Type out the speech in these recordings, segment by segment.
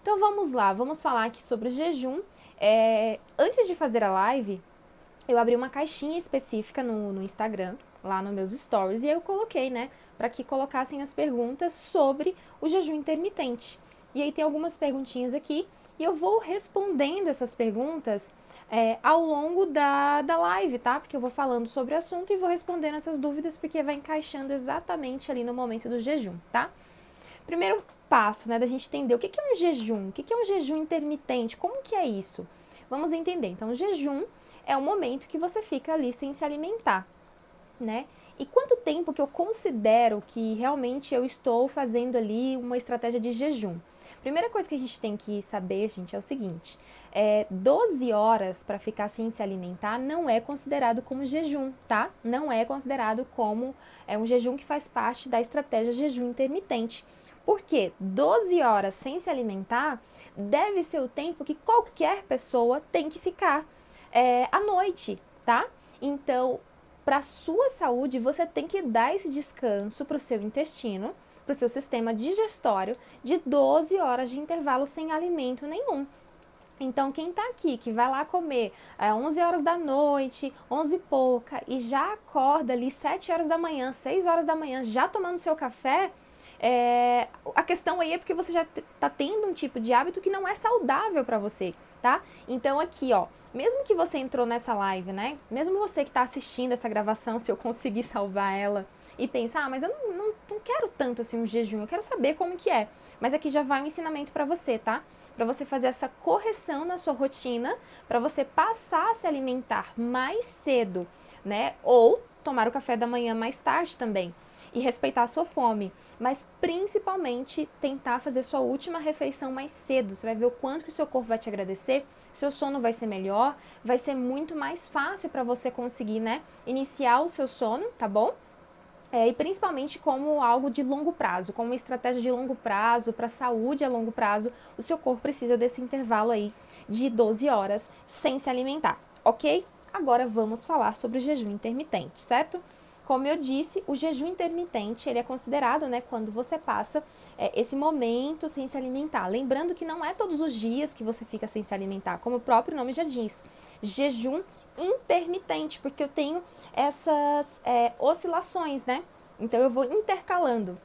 Então vamos lá, vamos falar aqui sobre o jejum. Antes de fazer a live, eu abri uma caixinha específica no Instagram, lá nos meus stories, e aí eu coloquei, né, para que colocassem as perguntas sobre o jejum intermitente. E aí tem algumas perguntinhas aqui, e eu vou respondendo essas perguntas ao longo da live, tá? Porque eu vou falando sobre o assunto e vou respondendo essas dúvidas, porque vai encaixando exatamente ali no momento do jejum, tá? Primeiro passo, né, da gente entender o que é um jejum, o que é um jejum intermitente, como que é isso? Vamos entender. Então, o jejum é o momento que você fica ali sem se alimentar, né? E quanto tempo que eu considero que realmente eu estou fazendo ali uma estratégia de jejum? Primeira coisa que a gente tem que saber, gente, é o seguinte: 12 horas para ficar sem se alimentar não é considerado como jejum, tá? Não é considerado como um jejum que faz parte da estratégia jejum intermitente. Porque 12 horas sem se alimentar deve ser o tempo que qualquer pessoa tem que ficar à noite, tá? Então, para a sua saúde, você tem que dar esse descanso para o seu intestino, para o seu sistema digestório, de 12 horas de intervalo sem alimento nenhum. Então, quem tá aqui, que vai lá comer 11 horas da noite, 11 e pouca, e já acorda ali 7 horas da manhã, 6 horas da manhã, já tomando seu café, a questão aí é porque você já tá tendo um tipo de hábito que não é saudável para você, tá? Então aqui, ó, mesmo que você entrou nessa live, né? Mesmo você que tá assistindo essa gravação, se eu conseguir salvar ela e pensar, mas eu não quero tanto assim um jejum, eu quero saber como que é. Mas aqui já vai um ensinamento para você, tá? Para você fazer essa correção na sua rotina, para você passar a se alimentar mais cedo, né? Ou tomar o café da manhã mais tarde também e respeitar a sua fome, mas principalmente tentar fazer sua última refeição mais cedo. Você vai ver o quanto que o seu corpo vai te agradecer, seu sono vai ser melhor, vai ser muito mais fácil para você conseguir, né, iniciar o seu sono, tá bom? E principalmente como algo de longo prazo, como uma estratégia de longo prazo, para a saúde a longo prazo, o seu corpo precisa desse intervalo aí de 12 horas sem se alimentar, ok? Agora vamos falar sobre o jejum intermitente, certo? Como eu disse, o jejum intermitente ele é considerado, né, quando você passa esse momento sem se alimentar. Lembrando que não é todos os dias que você fica sem se alimentar, como o próprio nome já diz. Jejum intermitente, porque eu tenho essas oscilações, né? Então eu vou intercalando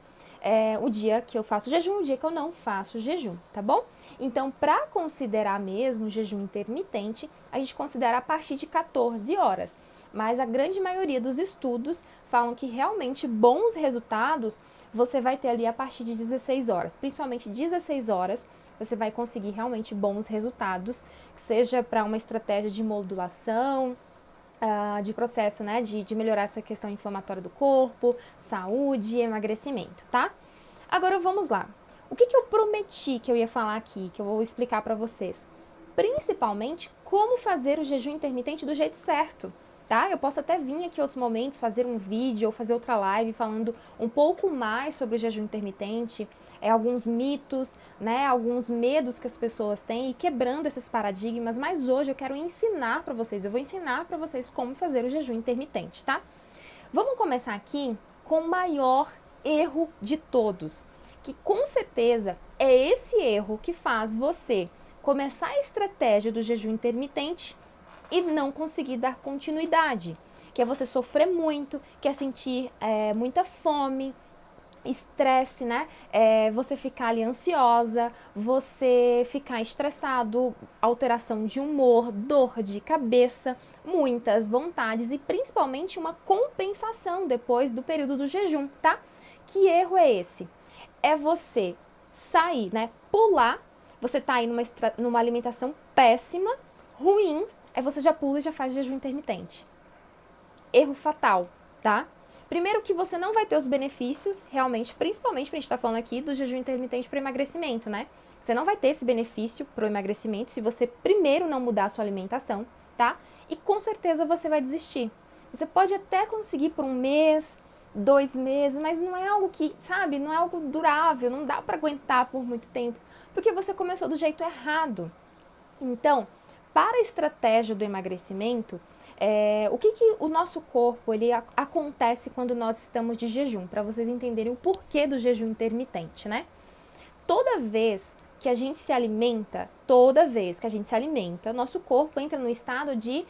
o dia que eu faço jejum, o dia que eu não faço jejum, tá bom? Então, para considerar mesmo o jejum intermitente, a gente considera a partir de 14 horas. Mas a grande maioria dos estudos falam que realmente bons resultados você vai ter ali a partir de 16 horas. Principalmente 16 horas você vai conseguir realmente bons resultados, seja para uma estratégia de modulação, de processo, né, de melhorar essa questão inflamatória do corpo, saúde e emagrecimento, tá? Agora vamos lá. O que eu prometi que eu ia falar aqui, que eu vou explicar para vocês? Principalmente como fazer o jejum intermitente do jeito certo, tá? Eu posso até vir aqui em outros momentos fazer um vídeo ou fazer outra live falando um pouco mais sobre o jejum intermitente, alguns mitos, né, alguns medos que as pessoas têm e quebrando esses paradigmas, mas hoje eu quero ensinar para vocês, eu vou ensinar para vocês como fazer o jejum intermitente, tá? Vamos começar aqui com o maior erro de todos, que com certeza é esse erro que faz você começar a estratégia do jejum intermitente e não conseguir dar continuidade, que é você sofrer muito, que é sentir muita fome, estresse, né? Você ficar ali ansiosa, você ficar estressado, alteração de humor, dor de cabeça, muitas vontades e principalmente uma compensação depois do período do jejum, tá? Que erro é esse? É você sair, né? Pular, você tá aí numa alimentação péssima, ruim, aí você já pula e já faz jejum intermitente. Erro fatal, tá? Primeiro que você não vai ter os benefícios, realmente, principalmente pra gente estar falando aqui do jejum intermitente para emagrecimento, né? Você não vai ter esse benefício pro emagrecimento se você primeiro não mudar a sua alimentação, tá? E com certeza você vai desistir. Você pode até conseguir por um mês, 2 meses, mas não é algo que, sabe, não é algo durável, não dá para aguentar por muito tempo, porque você começou do jeito errado. Então, para a estratégia do emagrecimento, o que o nosso corpo ele acontece quando nós estamos de jejum, para vocês entenderem o porquê do jejum intermitente, né? Toda vez que a gente se alimenta, toda vez que a gente se alimenta, nosso corpo entra no estado de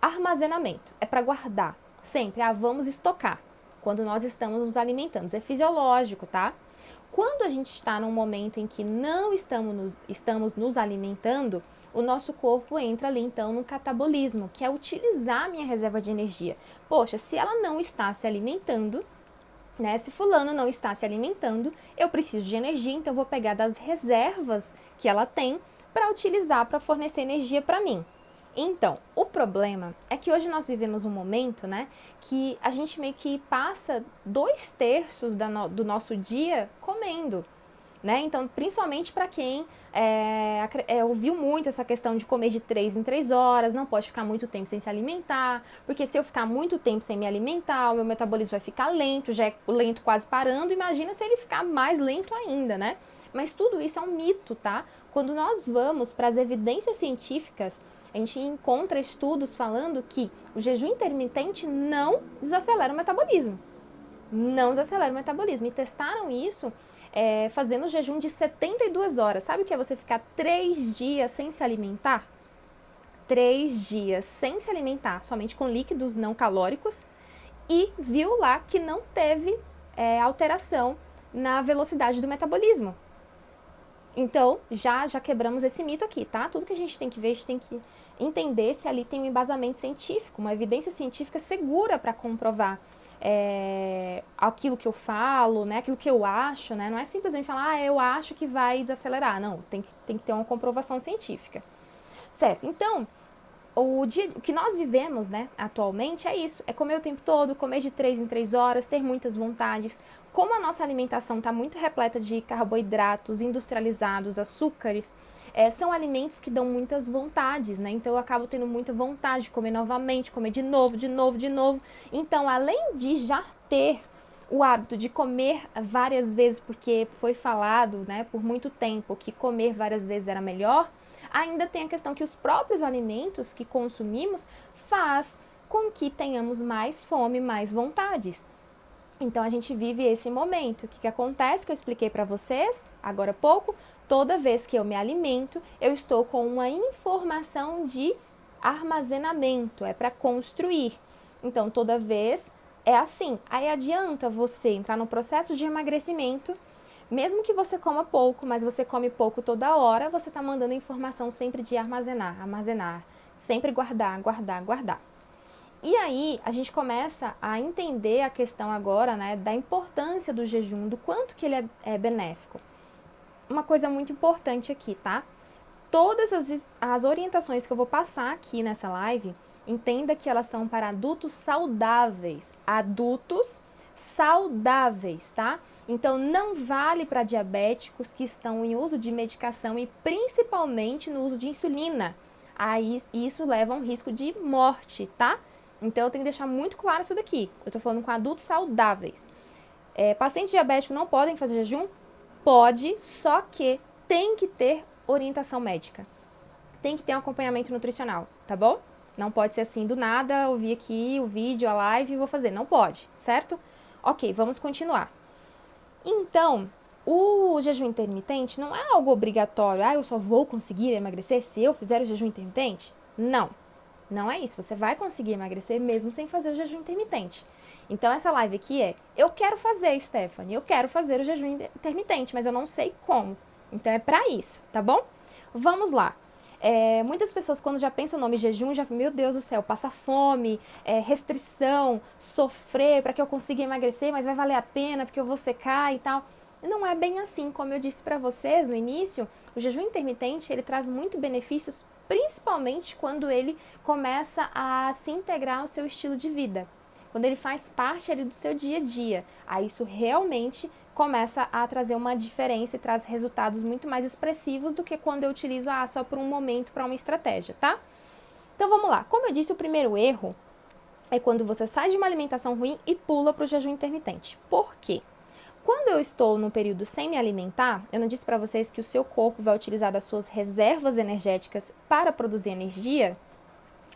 armazenamento. É para guardar. Sempre, vamos estocar quando nós estamos nos alimentando. Isso é fisiológico, tá? Quando a gente está num momento em que não estamos nos alimentando, o nosso corpo entra ali então no catabolismo, que é utilizar a minha reserva de energia. Poxa, se ela não está se alimentando, né? Se fulano não está se alimentando, eu preciso de energia, então eu vou pegar das reservas que ela tem para utilizar para fornecer energia para mim. Então, o problema é que hoje nós vivemos um momento, né, que a gente meio que passa 2/3 do nosso dia comendo, né? Então, principalmente para quem ouviu muito essa questão de comer de 3 em 3 horas, não pode ficar muito tempo sem se alimentar, porque se eu ficar muito tempo sem me alimentar, o meu metabolismo vai ficar lento, já é lento quase parando, imagina se ele ficar mais lento ainda, né? Mas tudo isso é um mito, tá? Quando nós vamos para as evidências científicas, a gente encontra estudos falando que o jejum intermitente não desacelera o metabolismo. Não desacelera o metabolismo. E testaram isso fazendo jejum de 72 horas. Sabe o que é você ficar 3 dias sem se alimentar? 3 dias sem se alimentar, somente com líquidos não calóricos, e viu lá que não teve alteração na velocidade do metabolismo. Então, já quebramos esse mito aqui, tá? Tudo que a gente tem que ver, a gente tem que entender se ali tem um embasamento científico, uma evidência científica segura para comprovar aquilo que eu falo, né? Aquilo que eu acho, né? Não é simplesmente falar, eu acho que vai desacelerar. Não, tem que ter uma comprovação científica. Certo? Então, o que nós vivemos, né, atualmente é isso, é comer o tempo todo, comer de 3 em 3 horas, ter muitas vontades. Como a nossa alimentação está muito repleta de carboidratos industrializados, açúcares, são alimentos que dão muitas vontades, né? Então eu acabo tendo muita vontade de comer novamente, comer de novo, de novo, de novo. Então, além de já ter o hábito de comer várias vezes, porque foi falado, né, por muito tempo que comer várias vezes era melhor, ainda tem a questão que os próprios alimentos que consumimos faz com que tenhamos mais fome, mais vontades. Então a gente vive esse momento. O que acontece que eu expliquei para vocês agora há pouco? Toda vez que eu me alimento, eu estou com uma informação de armazenamento, é para construir. Então toda vez é assim. Aí adianta você entrar no processo de emagrecimento. Mesmo que você coma pouco, mas você come pouco toda hora, você está mandando informação sempre de armazenar, armazenar, sempre guardar, guardar, guardar. E aí a gente começa a entender a questão agora, né, da importância do jejum, do quanto que ele é benéfico. Uma coisa muito importante aqui, tá? Todas as orientações que eu vou passar aqui nessa live, entenda que elas são para adultos saudáveis. Adultos saudáveis, tá? Então, não vale para diabéticos que estão em uso de medicação e principalmente no uso de insulina. Aí, isso leva a um risco de morte, tá? Então, eu tenho que deixar muito claro isso daqui. Eu tô falando com adultos saudáveis. Pacientes diabéticos não podem fazer jejum? Pode, só que tem que ter orientação médica. Tem que ter um acompanhamento nutricional, tá bom? Não pode ser assim do nada, ouvir aqui o vídeo, a live e vou fazer. Não pode, certo? Ok, vamos continuar. Então, o jejum intermitente não é algo obrigatório. Eu só vou conseguir emagrecer se eu fizer o jejum intermitente? Não, não é isso. Você vai conseguir emagrecer mesmo sem fazer o jejum intermitente. Então, essa live aqui eu quero fazer, Stephanie, eu quero fazer o jejum intermitente, mas eu não sei como. Então, é pra isso, tá bom? Vamos lá. Muitas pessoas, quando já pensam o nome jejum, já meu Deus do céu, passa fome, restrição, sofrer para que eu consiga emagrecer, mas vai valer a pena porque eu vou secar e tal. Não é bem assim, como eu disse para vocês no início, o jejum intermitente ele traz muito benefícios, principalmente quando ele começa a se integrar ao seu estilo de vida, quando ele faz parte ali do seu dia a dia. Aí isso realmente começa a trazer uma diferença e traz resultados muito mais expressivos do que quando eu utilizo só por um momento, para uma estratégia, tá? Então vamos lá. Como eu disse, o primeiro erro é quando você sai de uma alimentação ruim e pula para o jejum intermitente. Por quê? Quando eu estou num período sem me alimentar, eu não disse para vocês que o seu corpo vai utilizar das suas reservas energéticas para produzir energia?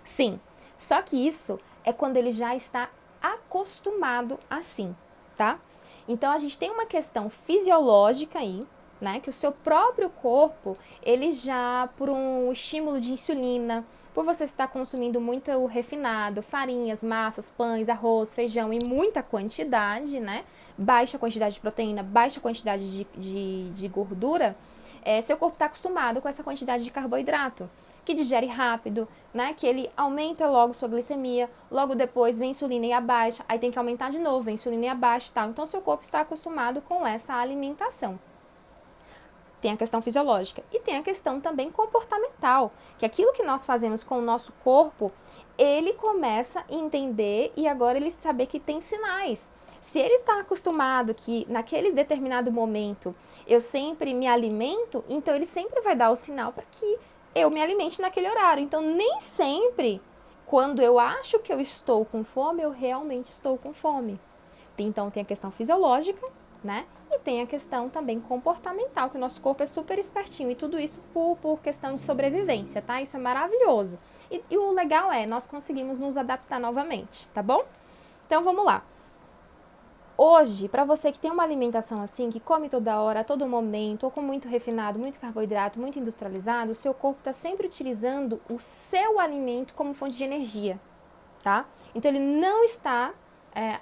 Sim, só que isso é quando ele já está acostumado assim, tá? Então, a gente tem uma questão fisiológica aí, né? Que o seu próprio corpo, ele já, por um estímulo de insulina, por você estar consumindo muito refinado, farinhas, massas, pães, arroz, feijão em muita quantidade, né? Baixa quantidade de proteína, baixa quantidade de gordura, seu corpo está acostumado com essa quantidade de carboidrato, que digere rápido, né? Que ele aumenta logo sua glicemia, logo depois vem a insulina e abaixa, aí tem que aumentar de novo, vem a insulina e abaixa e tal. Então, seu corpo está acostumado com essa alimentação. Tem a questão fisiológica e tem a questão também comportamental, que aquilo que nós fazemos com o nosso corpo, ele começa a entender e agora ele saber que tem sinais. Se ele está acostumado que naquele determinado momento eu sempre me alimento, então ele sempre vai dar o sinal para que eu me alimente naquele horário. Então nem sempre, quando eu acho que eu estou com fome, eu realmente estou com fome. Então tem a questão fisiológica, né? E tem a questão também comportamental, que o nosso corpo é super espertinho, e tudo isso por questão de sobrevivência, tá? Isso é maravilhoso. E o legal é, nós conseguimos nos adaptar novamente, tá bom? Então vamos lá. Hoje, para você que tem uma alimentação assim, que come toda hora, a todo momento, ou com muito refinado, muito carboidrato, muito industrializado, o seu corpo está sempre utilizando o seu alimento como fonte de energia, tá? Então ele não está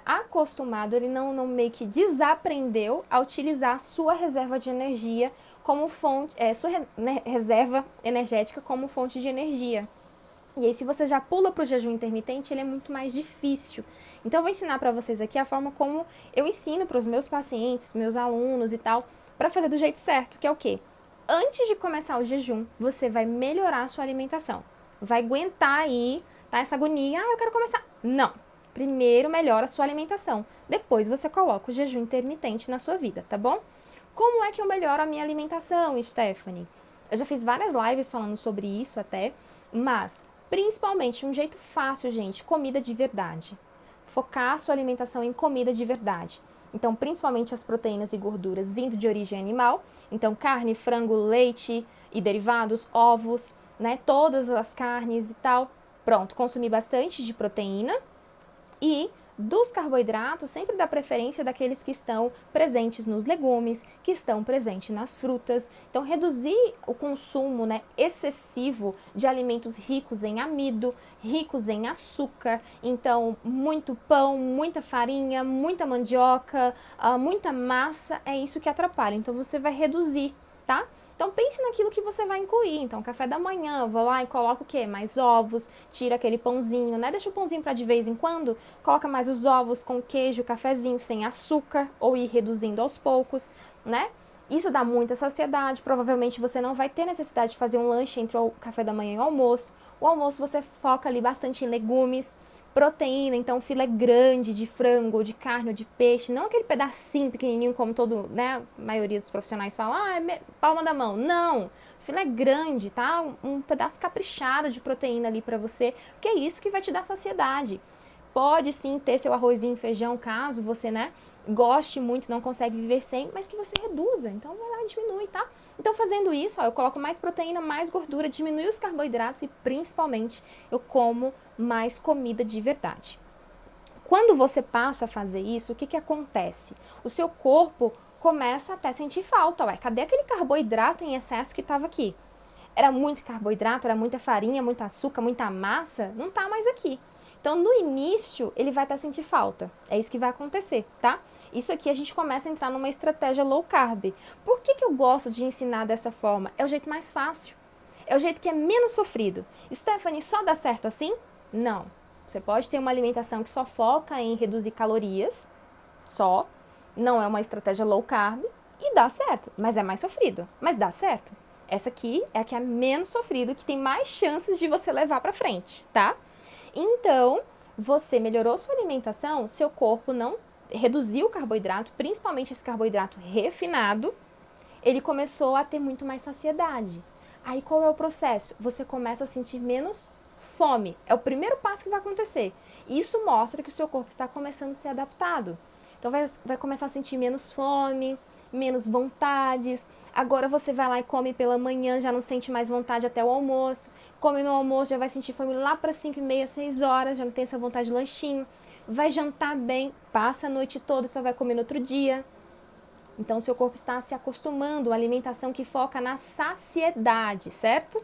acostumado, ele não meio que desaprendeu a utilizar a sua reserva de energia como fonte, reserva energética como fonte de energia. E aí, se você já pula para o jejum intermitente, ele é muito mais difícil. Então, eu vou ensinar para vocês aqui a forma como eu ensino para os meus pacientes, meus alunos e tal, para fazer do jeito certo, que é o quê? Antes de começar o jejum, você vai melhorar a sua alimentação. Vai aguentar aí, tá? Essa agonia, eu quero começar. Não. Primeiro melhora a sua alimentação. Depois você coloca o jejum intermitente na sua vida, tá bom? Como é que eu melhoro a minha alimentação, Stephanie? Eu já fiz várias lives falando sobre isso até, mas principalmente um jeito fácil, gente, comida de verdade. Focar a sua alimentação em comida de verdade. Então, principalmente as proteínas e gorduras vindo de origem animal. Então, carne, frango, leite e derivados, ovos, né? Todas as carnes e tal. Pronto, consumir bastante de proteína. E dos carboidratos, sempre dá preferência daqueles que estão presentes nos legumes, que estão presentes nas frutas. Então, reduzir o consumo, né, excessivo de alimentos ricos em amido, ricos em açúcar. Então, muito pão, muita farinha, muita mandioca, muita massa, é isso que atrapalha. Então, você vai reduzir, tá? Então pense naquilo que você vai incluir. Então, café da manhã, eu vou lá e coloco o quê? Mais ovos, tira aquele pãozinho, né? Deixa o pãozinho para de vez em quando, coloca mais os ovos com queijo, cafezinho sem açúcar, ou ir reduzindo aos poucos, né? Isso dá muita saciedade, provavelmente você não vai ter necessidade de fazer um lanche entre o café da manhã e o almoço. O almoço você foca ali bastante em legumes, proteína, então filé grande de frango, ou de carne, ou de peixe, não aquele pedacinho pequenininho como todo, né, a maioria dos profissionais fala, é palma da mão. Não, filé grande, tá? Um pedaço caprichado de proteína ali para você, porque é isso que vai te dar saciedade. Pode sim ter seu arrozinho, feijão, caso você, né, goste muito, não consegue viver sem, mas que você reduza. Então vai lá e diminui, tá? Então fazendo isso, ó, eu coloco mais proteína, mais gordura, diminui os carboidratos e principalmente eu como mais comida de verdade. Quando você passa a fazer isso, o que acontece? O seu corpo começa até a sentir falta. Ué, cadê aquele carboidrato em excesso que estava aqui? Era muito carboidrato, era muita farinha, muito açúcar, muita massa, não tá mais aqui. Então, no início, ele vai estar sentindo falta. É isso que vai acontecer, tá? Isso aqui a gente começa a entrar numa estratégia low carb. Por que eu gosto de ensinar dessa forma? É o jeito mais fácil. É o jeito que é menos sofrido. Stephanie, só dá certo assim? Não. Você pode ter uma alimentação que só foca em reduzir calorias, só. Não é uma estratégia low carb e dá certo, mas é mais sofrido. Mas dá certo. Essa aqui é a que é menos sofrida, que tem mais chances de você levar pra frente, tá? Então, você melhorou sua alimentação, seu corpo não reduziu o carboidrato, principalmente esse carboidrato refinado, ele começou a ter muito mais saciedade. Aí qual é o processo? Você começa a sentir menos fome. É o primeiro passo que vai acontecer. Isso mostra que o seu corpo está começando a ser adaptado. Então vai começar a sentir menos fome, menos vontades. Agora você vai lá e come pela manhã, já não sente mais vontade até o almoço. Come no almoço, já vai sentir fome lá para 5h30, 6 horas, já não tem essa vontade de lanchinho. Vai jantar bem, passa a noite toda, só vai comer no outro dia. Então, seu corpo está se acostumando a uma alimentação que foca na saciedade, certo?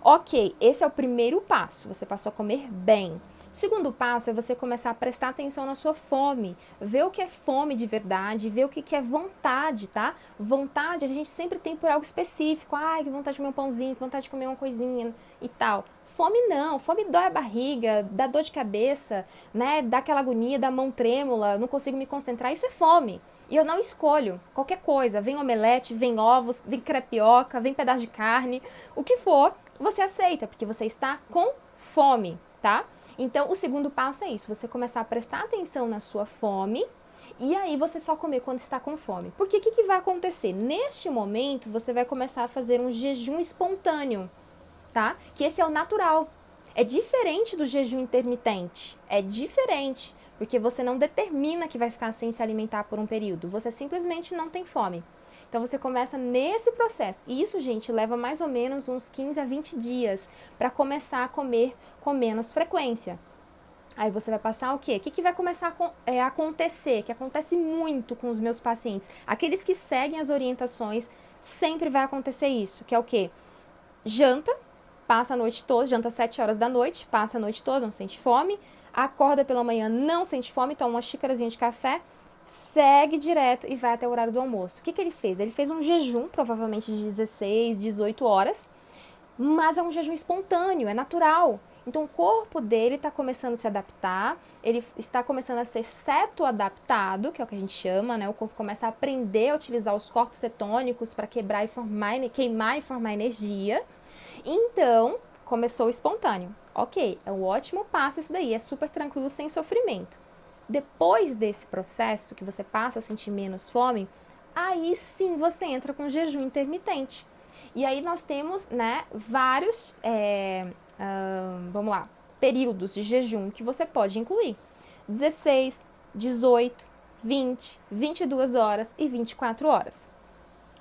Ok, esse é o primeiro passo, você passou a comer bem. O segundo passo é você começar a prestar atenção na sua fome, ver o que é fome de verdade, ver o que é vontade, tá? Vontade a gente sempre tem por algo específico, ai, que vontade de comer um pãozinho, que vontade de comer uma coisinha e tal. Fome não, fome dói a barriga, dá dor de cabeça, né? Dá aquela agonia, dá mão trêmula, não consigo me concentrar, isso é fome. E eu não escolho qualquer coisa, vem omelete, vem ovos, vem crepioca, vem pedaço de carne, o que for, você aceita, porque você está com fome, tá? Então, o segundo passo é isso, você começar a prestar atenção na sua fome e aí você só comer quando está com fome. Porque o que vai acontecer? Neste momento, você vai começar a fazer um jejum espontâneo, tá? Que esse é o natural. É diferente do jejum intermitente. É diferente, porque você não determina que vai ficar sem se alimentar por um período. Você simplesmente não tem fome. Então você começa nesse processo. E isso, gente, leva mais ou menos uns 15 a 20 dias para começar a comer com menos frequência. Aí você vai passar o quê? O que vai começar a acontecer? Que acontece muito com os meus pacientes. Aqueles que seguem as orientações, sempre vai acontecer isso. Que é o quê? Janta, passa a noite toda, janta às 7 horas da noite, passa a noite toda, não sente fome. Acorda pela manhã, não sente fome, toma uma xícarazinha de café, segue direto e vai até o horário do almoço. O que ele fez? Ele fez um jejum, provavelmente de 16, 18 horas, mas é um jejum espontâneo, é natural. Então o corpo dele está começando a se adaptar, ele está começando a ser cetoadaptado, que é o que a gente chama, né? O corpo começa a aprender a utilizar os corpos cetônicos para queimar e formar energia. Então, começou o espontâneo. Ok, é um ótimo passo isso daí, é super tranquilo, sem sofrimento. Depois desse processo, que você passa a sentir menos fome, aí sim você entra com jejum intermitente. E aí nós temos, né, vários, vamos lá, períodos de jejum que você pode incluir. 16, 18, 20, 22 horas e 24 horas.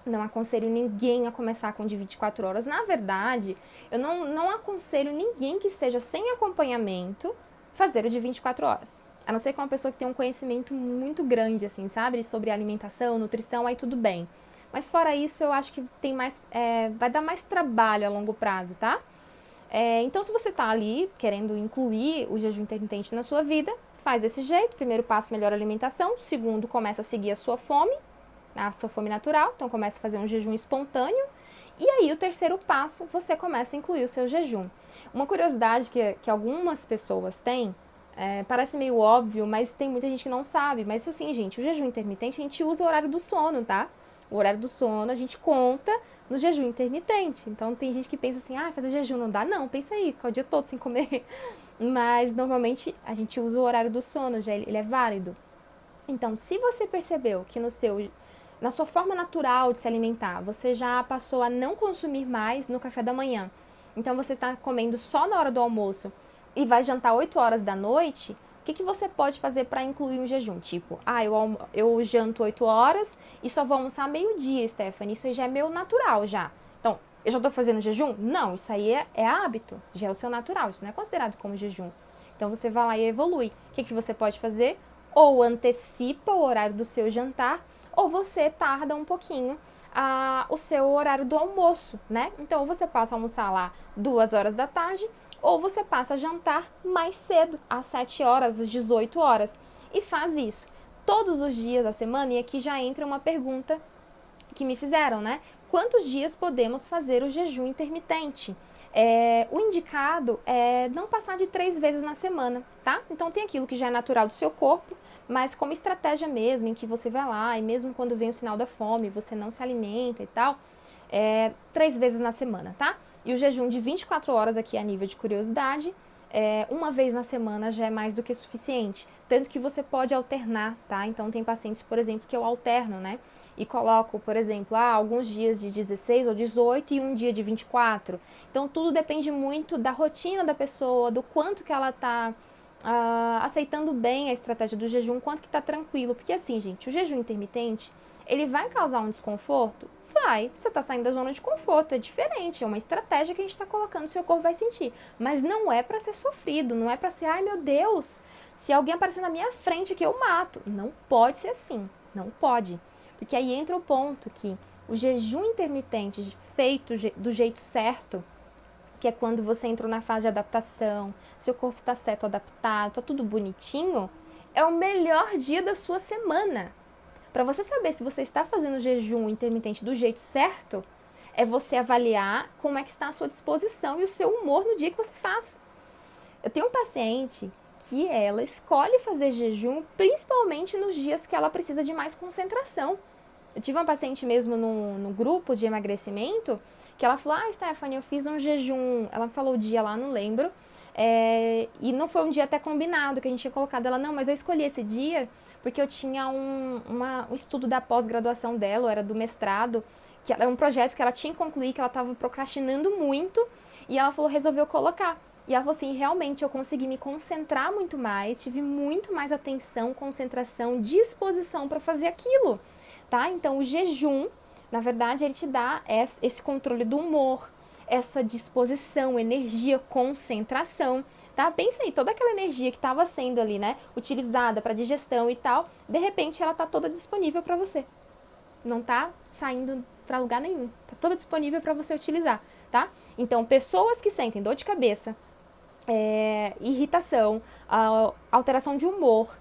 Não aconselho ninguém a começar com de 24 horas. Na verdade, eu não aconselho ninguém que esteja sem acompanhamento fazer o de 24 horas. A não ser que uma pessoa que tenha um conhecimento muito grande, assim, sabe? Sobre alimentação, nutrição, aí tudo bem. Mas fora isso, eu acho que tem mais, vai dar mais trabalho a longo prazo, tá? Então, se você tá ali querendo incluir o jejum intermitente na sua vida, faz desse jeito. Primeiro passo, melhora a alimentação. Segundo, começa a seguir a sua fome natural, então começa a fazer um jejum espontâneo. E aí, o terceiro passo, você começa a incluir o seu jejum. Uma curiosidade que algumas pessoas têm, parece meio óbvio, mas tem muita gente que não sabe. Mas assim, gente, o jejum intermitente, a gente usa o horário do sono, tá? O horário do sono a gente conta no jejum intermitente. Então, tem gente que pensa assim, fazer jejum não dá? Não, pensa aí, ficar o dia todo sem comer. Mas, normalmente, a gente usa o horário do sono, ele é válido. Então, se você percebeu que na sua forma natural de se alimentar, você já passou a não consumir mais no café da manhã. Então, você está comendo só na hora do almoço e vai jantar 8 horas da noite, o que você pode fazer para incluir um jejum? Tipo, eu janto 8 horas e só vou almoçar meio-dia, Stephanie. Isso aí já é meu natural já. Então, eu já estou fazendo jejum? Não, isso aí é hábito, já é o seu natural, isso não é considerado como jejum. Então, você vai lá e evolui. O que você pode fazer? Ou antecipa o horário do seu jantar, ou você tarda um pouquinho o seu horário do almoço, né? Então, você passa a almoçar lá 2 horas da tarde, ou você passa a jantar mais cedo, às 7 horas, às 18 horas. E faz isso todos os dias da semana. E aqui já entra uma pergunta que me fizeram, né? Quantos dias podemos fazer o jejum intermitente? O indicado é não passar de 3 vezes na semana, tá? Então tem aquilo que já é natural do seu corpo, mas como estratégia mesmo, em que você vai lá e mesmo quando vem o sinal da fome, você não se alimenta e tal, 3 vezes na semana, tá? E o jejum de 24 horas aqui a nível de curiosidade, uma vez na semana já é mais do que suficiente. Tanto que você pode alternar, tá? Então tem pacientes, por exemplo, que eu alterno, né? E coloco, por exemplo, alguns dias de 16 ou 18 e um dia de 24. Então, tudo depende muito da rotina da pessoa, do quanto que ela tá aceitando bem a estratégia do jejum, quanto que tá tranquilo. Porque assim, gente, o jejum intermitente, ele vai causar um desconforto? Vai. Você tá saindo da zona de conforto, é diferente, é uma estratégia que a gente tá colocando, o seu corpo vai sentir. Mas não é pra ser sofrido, não é pra ser, ai meu Deus, se alguém aparecer na minha frente que eu mato. Não pode ser assim, não pode. Porque aí entra o ponto que o jejum intermitente feito do jeito certo, que é quando você entrou na fase de adaptação, seu corpo está certo, adaptado, tá tudo bonitinho, é o melhor dia da sua semana. Para você saber se você está fazendo o jejum intermitente do jeito certo, é você avaliar como é que está a sua disposição e o seu humor no dia que você faz. Eu tenho um paciente que ela escolhe fazer jejum principalmente nos dias que ela precisa de mais concentração. Eu tive uma paciente mesmo no grupo de emagrecimento que ela falou, Stephanie, eu fiz um jejum, ela falou o dia lá, não lembro, e não foi um dia até combinado que a gente tinha colocado. Ela, não, mas eu escolhi esse dia porque eu tinha um estudo da pós-graduação dela, ou era do mestrado, que era um projeto que ela tinha que concluir, que ela estava procrastinando muito, e ela falou, resolveu colocar. E ela falou assim, realmente eu consegui me concentrar muito mais, tive muito mais atenção, concentração, disposição para fazer aquilo, tá? Então o jejum, na verdade, ele te dá esse controle do humor, essa disposição, energia, concentração, tá? Pensa aí, toda aquela energia que estava sendo ali, né, utilizada para digestão e tal, de repente ela tá toda disponível para você. Não tá saindo para lugar nenhum, tá toda disponível para você utilizar, tá? Então, pessoas que sentem dor de cabeça, irritação, alteração de humor,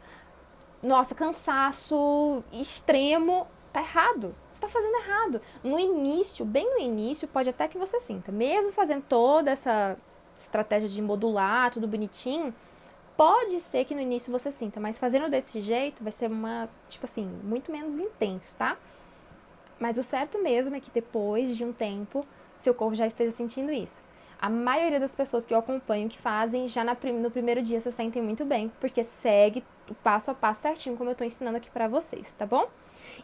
nossa, cansaço extremo, tá errado. Você tá fazendo errado. No início, bem no início, pode até que você sinta. Mesmo fazendo toda essa estratégia de modular, tudo bonitinho, pode ser que no início você sinta, mas fazendo desse jeito vai ser tipo assim, muito menos intenso, tá? Mas o certo mesmo é que depois de um tempo, seu corpo já esteja sentindo isso. A maioria das pessoas que eu acompanho que fazem, já no primeiro dia se sentem muito bem, porque segue o passo a passo certinho, como eu tô ensinando aqui pra vocês, tá bom?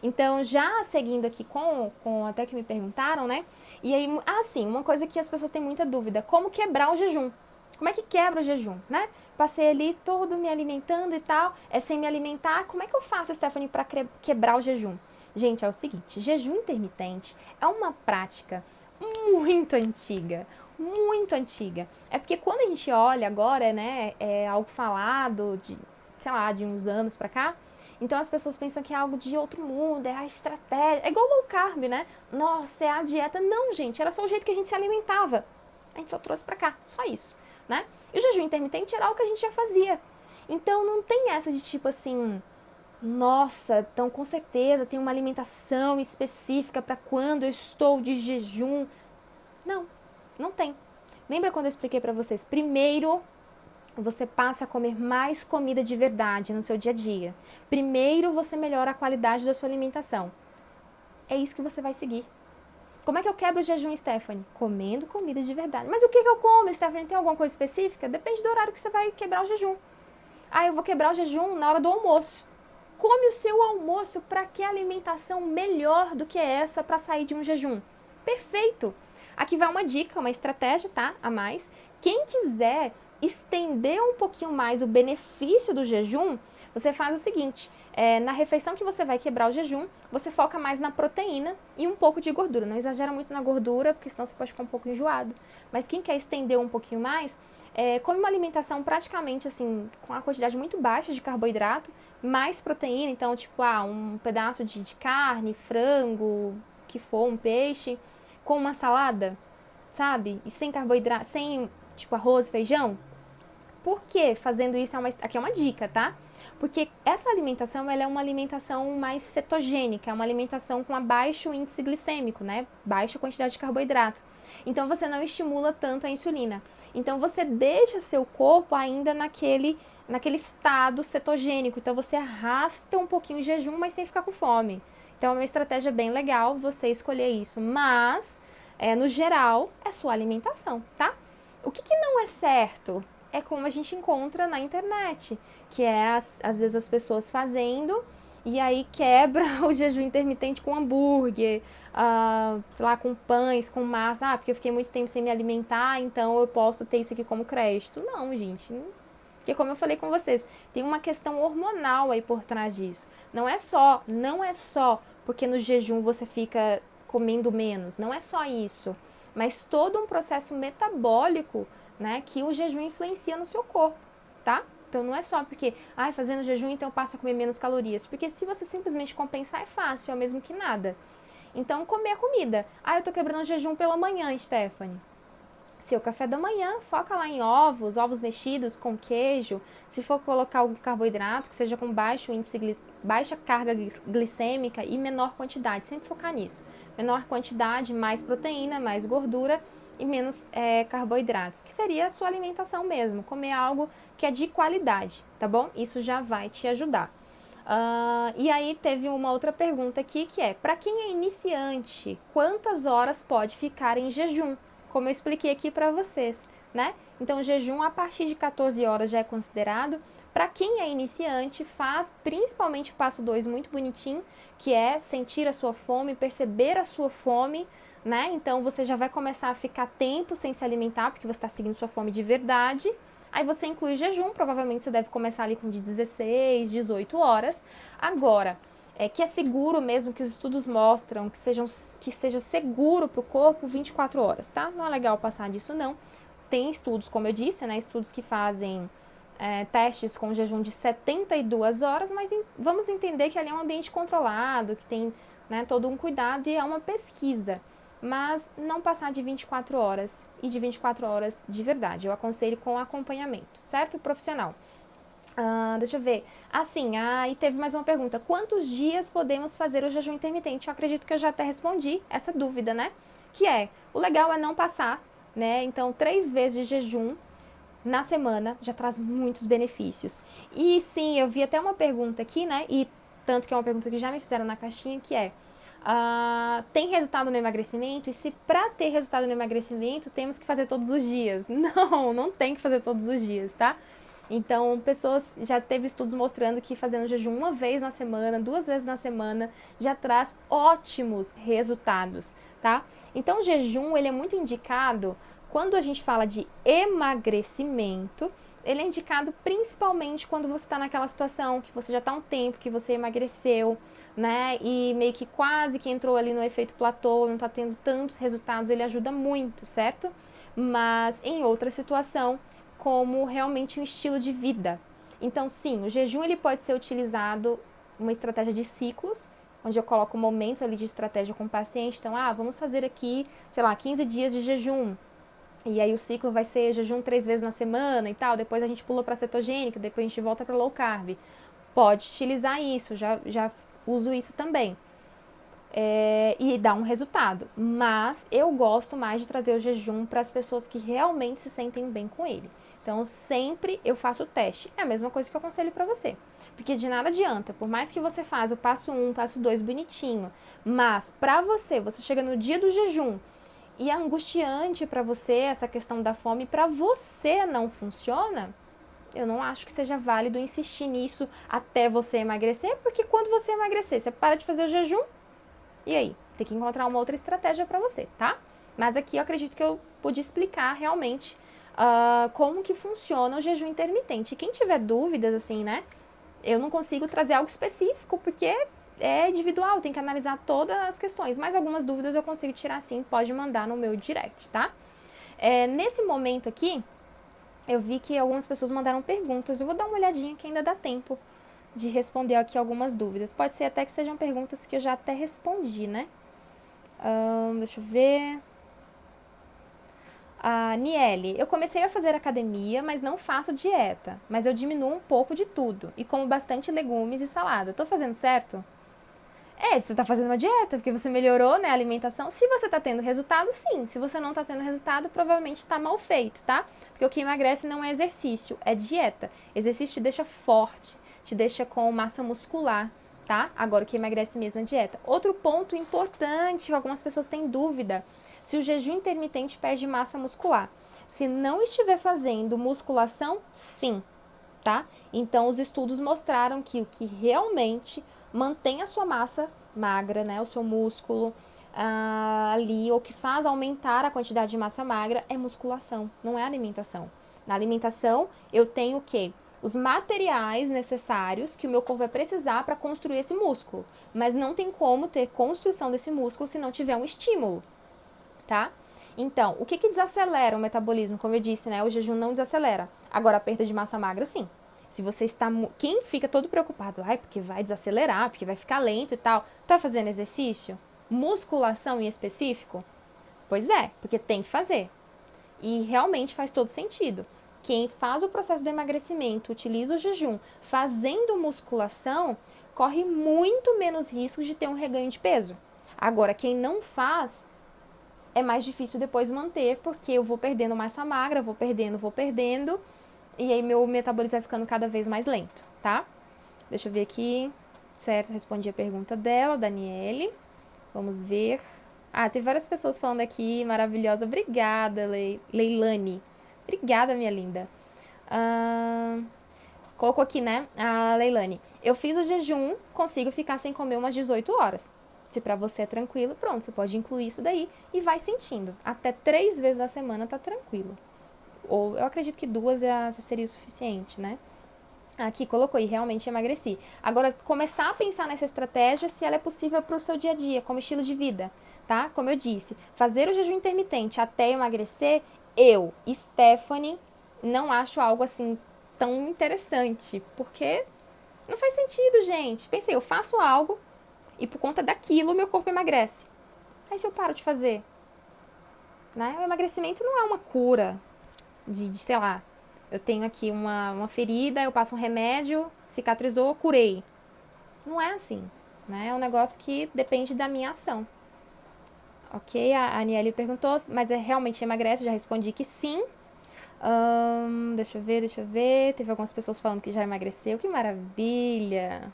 Então, já seguindo aqui com até que me perguntaram, né? E aí, sim, uma coisa que as pessoas têm muita dúvida, como quebrar o jejum? Como é que quebra o jejum, né? Passei ali todo me alimentando e tal, sem me alimentar, como é que eu faço, Stephanie, para quebrar o jejum? Gente, é o seguinte, jejum intermitente é uma prática muito antiga, muito antiga. É porque quando a gente olha agora, né, é algo falado de, sei lá, de uns anos pra cá, então as pessoas pensam que é algo de outro mundo, é a estratégia, é igual low carb, né? Nossa, é a dieta. Não, gente, era só o jeito que a gente se alimentava. A gente só trouxe pra cá, só isso, né? E o jejum intermitente era algo que a gente já fazia. Então não tem essa de tipo assim, nossa, então com certeza tem uma alimentação específica para quando eu estou de jejum. Não, não tem. Lembra quando eu expliquei para vocês? Primeiro, você passa a comer mais comida de verdade no seu dia a dia. Primeiro, você melhora a qualidade da sua alimentação. É isso que você vai seguir. Como é que eu quebro o jejum, Stephanie? Comendo comida de verdade. Mas o que eu como, Stephanie? Tem alguma coisa específica? Depende do horário que você vai quebrar o jejum. Eu vou quebrar o jejum na hora do almoço. Come o seu almoço para que alimentação melhor do que essa para sair de um jejum. Perfeito! Aqui vai uma dica, uma estratégia, tá? A mais. Quem quiser estender um pouquinho mais o benefício do jejum, você faz o seguinte, na refeição que você vai quebrar o jejum, você foca mais na proteína e um pouco de gordura. Não exagera muito na gordura, porque senão você pode ficar um pouco enjoado. Mas quem quer estender um pouquinho mais, come uma alimentação praticamente assim, com uma quantidade muito baixa de carboidrato, mais proteína, então tipo, um pedaço de carne, frango, que for, um peixe, com uma salada, sabe? E sem carboidrato, sem tipo arroz, feijão. Por que fazendo isso? Aqui é uma dica, tá? Porque essa alimentação, ela é uma alimentação mais cetogênica, é uma alimentação com baixo índice glicêmico, né? Baixa quantidade de carboidrato. Então você não estimula tanto a insulina. Então você deixa seu corpo ainda naquele estado cetogênico. Então você arrasta um pouquinho o jejum, mas sem ficar com fome. Então é uma estratégia bem legal você escolher isso. Mas, no geral, é sua alimentação, tá? O que não é certo é como a gente encontra na internet, que é às vezes as pessoas fazendo e aí quebra o jejum intermitente com hambúrguer, sei lá, com pães, com massa, porque eu fiquei muito tempo sem me alimentar, então eu posso ter isso aqui como crédito. Não, gente, porque como eu falei com vocês, tem uma questão hormonal aí por trás disso. Não é só porque no jejum você fica comendo menos, não é só isso, mas todo um processo metabólico, né, que o jejum influencia no seu corpo, tá? Então não é só porque, fazendo jejum, então eu passo a comer menos calorias. Porque se você simplesmente compensar, é fácil, é o mesmo que nada. Então, comer a comida. Eu tô quebrando o jejum pela manhã, Stephanie. Seu café da manhã, foca lá em ovos mexidos com queijo. Se for colocar algum carboidrato, que seja com baixo índice, baixa carga glicêmica e menor quantidade, sempre focar nisso. Menor quantidade, mais proteína, mais gordura e menos carboidratos, que seria a sua alimentação mesmo. Comer algo que é de qualidade, tá bom? Isso já vai te ajudar. E aí teve uma outra pergunta aqui que é, para quem é iniciante, quantas horas pode ficar em jejum? Como eu expliquei aqui para vocês, né? Então, o jejum a partir de 14 horas já é considerado. Para quem é iniciante, faz principalmente o passo 2 muito bonitinho, que é sentir a sua fome, perceber a sua fome, né? Então, você já vai começar a ficar tempo sem se alimentar, porque você está seguindo sua fome de verdade. Aí você inclui o jejum, provavelmente você deve começar ali com de 16, 18 horas. Agora, que é seguro mesmo, que os estudos mostram que seja seguro para o corpo 24 horas, tá? Não é legal passar disso, não. Tem estudos, como eu disse, né? Estudos que fazem testes com jejum de 72 horas, mas vamos entender que ali é um ambiente controlado, que tem, né, todo um cuidado e é uma pesquisa. Mas não passar de 24 horas e de 24 horas de verdade. Eu aconselho com acompanhamento, certo? Profissional. Deixa eu ver. E teve mais uma pergunta. Quantos dias podemos fazer o jejum intermitente? Eu acredito que eu já até respondi essa dúvida, né? Que o legal é não passar, né? Então, 3 vezes de jejum na semana já traz muitos benefícios. E sim, eu vi até uma pergunta aqui, né? E tanto que é uma pergunta que já me fizeram na caixinha, que tem resultado no emagrecimento? E se para ter resultado no emagrecimento, temos que fazer todos os dias? Não tem que fazer todos os dias, tá? Então, já teve estudos mostrando que fazendo jejum 1 vez na semana, 2 vezes na semana, já traz ótimos resultados, tá? Então, o jejum, ele é muito indicado quando a gente fala de emagrecimento, ele é indicado principalmente quando você está naquela situação que você já está há um tempo, que você emagreceu, né? E meio que quase que entrou ali no efeito platô, não está tendo tantos resultados, ele ajuda muito, certo? Mas em outra situação, como realmente um estilo de vida. Então, sim, o jejum ele pode ser utilizado uma estratégia de ciclos, onde eu coloco momentos ali de estratégia com o paciente. Então, vamos fazer aqui, 15 dias de jejum. E aí o ciclo vai ser jejum 3 vezes na semana e tal. Depois a gente pula para cetogênica, depois a gente volta para low carb. Pode utilizar isso, já uso isso também. E dá um resultado. Mas eu gosto mais de trazer o jejum para as pessoas que realmente se sentem bem com ele. Então, sempre eu faço o teste. É a mesma coisa que eu aconselho para você. Porque de nada adianta, por mais que você faça o passo 1, passo 2 bonitinho, mas para você chega no dia do jejum e é angustiante para você essa questão da fome, para você não funciona, eu não acho que seja válido insistir nisso até você emagrecer, porque quando você emagrecer, você para de fazer o jejum, e aí? Tem que encontrar uma outra estratégia para você, tá? Mas aqui eu acredito que eu pude explicar realmente como que funciona o jejum intermitente. E quem tiver dúvidas, assim, né? Eu não consigo trazer algo específico, porque é individual, tem que analisar todas as questões. Mas algumas dúvidas eu consigo tirar sim, pode mandar no meu direct, tá? Nesse momento aqui, eu vi que algumas pessoas mandaram perguntas. Eu vou dar uma olhadinha que ainda dá tempo de responder aqui algumas dúvidas. Pode ser até que sejam perguntas que eu já até respondi, né? Deixa eu ver. Niele, eu comecei a fazer academia, mas não faço dieta. Mas eu diminuo um pouco de tudo e como bastante legumes e salada. Tô fazendo certo? Você tá fazendo uma dieta, porque você melhorou, né, a alimentação. Se você tá tendo resultado, sim. Se você não tá tendo resultado, provavelmente tá mal feito, tá? Porque o que emagrece não é exercício, é dieta. Exercício te deixa forte, te deixa com massa muscular, tá? Agora o que emagrece mesmo é dieta. Outro ponto importante que algumas pessoas têm dúvida, se o jejum intermitente perde massa muscular. Se não estiver fazendo musculação, sim, tá? Então os estudos mostraram que o que realmente mantém a sua massa magra, né, o seu músculo ali, ou que faz aumentar a quantidade de massa magra é musculação, não é alimentação. Na alimentação eu tenho o quê? Os materiais necessários que o meu corpo vai precisar para construir esse músculo, mas não tem como ter construção desse músculo se não tiver um estímulo, tá? Então, o que desacelera o metabolismo? Como eu disse, né, o jejum não desacelera. Agora, a perda de massa magra, sim. Se você está... Quem fica todo preocupado, ai, porque vai desacelerar, porque vai ficar lento e tal, tá fazendo exercício? Musculação em específico? Pois é, porque tem que fazer. E realmente faz todo sentido. Quem faz o processo do emagrecimento, utiliza o jejum, fazendo musculação, corre muito menos risco de ter um reganho de peso. Agora, quem não faz, é mais difícil depois manter, porque eu vou perdendo massa magra, vou perdendo, e aí meu metabolismo vai ficando cada vez mais lento, tá? Deixa eu ver aqui. Certo, respondi a pergunta dela, Daniele. Vamos ver. Ah, tem várias pessoas falando aqui, maravilhosa. Obrigada, Leilani. Obrigada, minha linda. Colocou aqui, né, a Leilani. Eu fiz o jejum, consigo ficar sem comer umas 18 horas. Se pra você é tranquilo, pronto, você pode incluir isso daí e vai sentindo. Até 3 vezes a semana tá tranquilo. Ou eu acredito que 2 já seria o suficiente, né? Aqui colocou e realmente emagreci. Agora, começar a pensar nessa estratégia se ela é possível para o seu dia a dia, como estilo de vida, tá? Como eu disse, fazer o jejum intermitente até emagrecer, eu, Stephanie, não acho algo assim tão interessante, porque não faz sentido, gente. Pensei, eu faço algo e por conta daquilo meu corpo emagrece. Aí se eu paro de fazer, né? O emagrecimento não é uma cura de sei lá, eu tenho aqui uma ferida, eu passo um remédio, cicatrizou, curei. Não é assim, né? É um negócio que depende da minha ação. Ok, a Aniele perguntou, mas realmente emagrece? Já respondi que sim. Deixa eu ver. Teve algumas pessoas falando que já emagreceu. Que maravilha!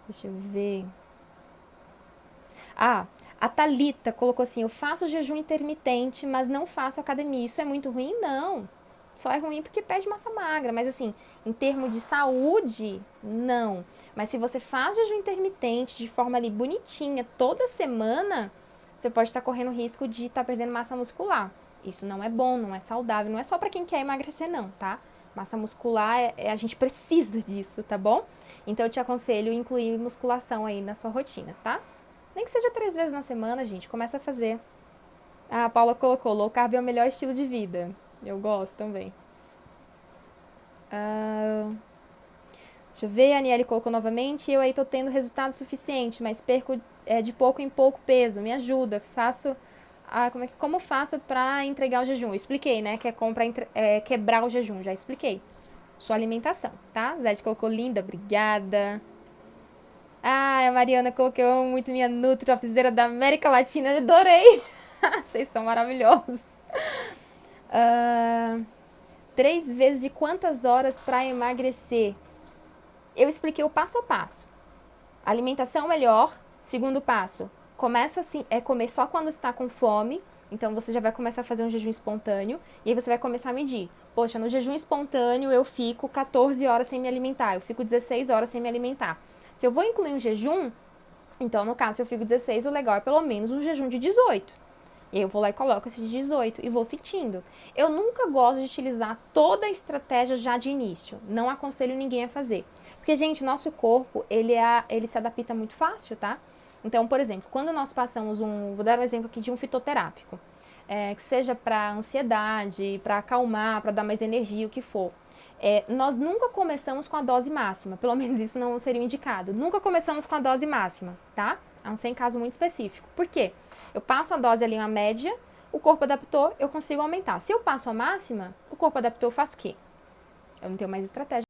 Deixa eu ver. Ah, a Thalita colocou assim, eu faço jejum intermitente, mas não faço academia. Isso é muito ruim? Não. Só é ruim porque perde massa magra. Mas assim, em termos de saúde, não. Mas se você faz jejum intermitente de forma ali bonitinha toda semana, você pode estar correndo risco de estar perdendo massa muscular. Isso não é bom, não é saudável. Não é só para quem quer emagrecer, não, tá? Massa muscular, a gente precisa disso, tá bom? Então eu te aconselho incluir musculação aí na sua rotina, tá? Nem que seja 3 vezes na semana, gente, começa a fazer. Ah, a Paula colocou, low carb é o melhor estilo de vida. Eu gosto também. Deixa eu ver, a Aniele colocou novamente. Eu aí tô tendo resultado suficiente, mas perco de pouco em pouco peso. Me ajuda. Faço. Como faço pra entregar o jejum? Eu expliquei, né? Que é quebrar o jejum. Já expliquei. Sua alimentação, tá? Zé colocou linda, obrigada. Ah, a Mariana colocou, eu amo muito minha Nutri, topzera da América Latina. Adorei! Vocês são maravilhosos. 3 vezes de quantas horas para emagrecer? Eu expliquei o passo a passo. Alimentação melhor. Segundo passo, começa assim, comer só quando está com fome. Então você já vai começar a fazer um jejum espontâneo. E aí você vai começar a medir. Poxa, no jejum espontâneo eu fico 14 horas sem me alimentar. Eu fico 16 horas sem me alimentar. Se eu vou incluir um jejum, então no caso se eu fico 16, o legal é pelo menos um jejum de 18. E aí eu vou lá e coloco esse de 18 e vou sentindo. Eu nunca gosto de utilizar toda a estratégia já de início. Não aconselho ninguém a fazer. Porque, gente, o nosso corpo, ele se adapta muito fácil, tá? Então, por exemplo, quando nós passamos vou dar um exemplo aqui de um fitoterápico. Que seja para ansiedade, para acalmar, para dar mais energia, o que for. Nós nunca começamos com a dose máxima. Pelo menos isso não seria o indicado. Nunca começamos com a dose máxima, tá? A não ser em caso muito específico. Por quê? Eu passo a dose ali, uma média, o corpo adaptou, eu consigo aumentar. Se eu passo a máxima, o corpo adaptou, eu faço o quê? Eu não tenho mais estratégia.